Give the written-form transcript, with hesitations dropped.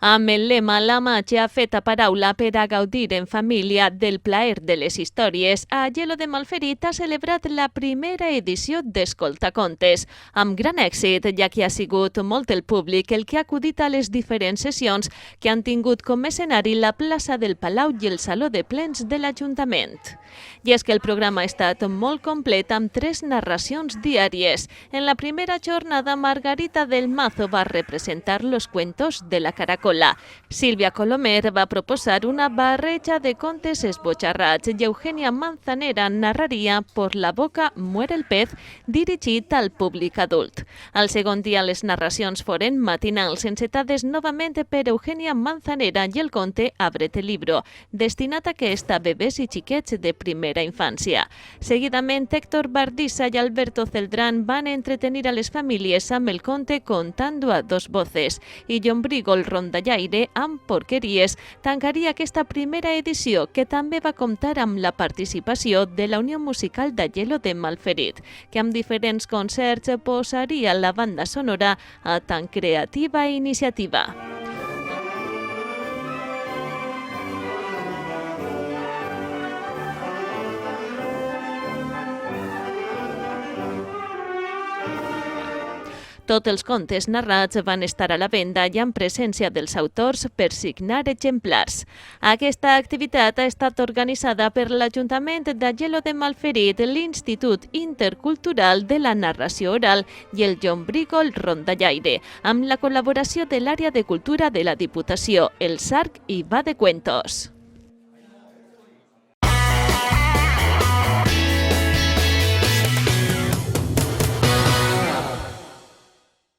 Amb el lema La màgia feta paraula per a gaudir en família del plaer de les històries, Aielo de Malferit ha celebrat la primera edició d'Escoltacontes, amb gran èxit, ja que ha sigut molt el públic el que ha acudit a les diferents sessions que han tingut com a escenari la plaça del Palau i el Saló de Plens de l'Ajuntament. I és que el programa ha estat molt complet amb 3 narracions diàries. En la primera jornada, Margarita del Mazo va representar los cuentos de la Caracola. Sílvia Colomer va proposar una barreja de contes esbojarrats i Eugenia Manzanera narraria Por la boca muere el pez, dirigit al públic adult. Al segon dia, les narracions foren matinals, encetades novament per Eugenia Manzanera i el conte Ábrete libro, destinat a aquesta bebès i xiquets de primera infància. Seguidament, Héctor Bardissa i Alberto Celdrán van entretenir a les famílies amb el conte Contando a dos voces i Llombrigo el rondallaire amb Porqueries tancaria aquesta primera edició, que també va comptar amb la participació de la Unió Musical d'Aielo de Malferit, que amb diferents concerts posaria la banda sonora a tan creativa iniciativa. Tots els contes narrats van estar a la venda i en presència dels autors per signar exemplars. Aquesta activitat ha estat organitzada per l'Ajuntament d'Aielo de Malferit, l'Institut Intercultural de la Narració Oral i el Llombrigo el Rondallaire, amb la col·laboració de l'Àrea de Cultura de la Diputació, el SARC i Va de Cuentos.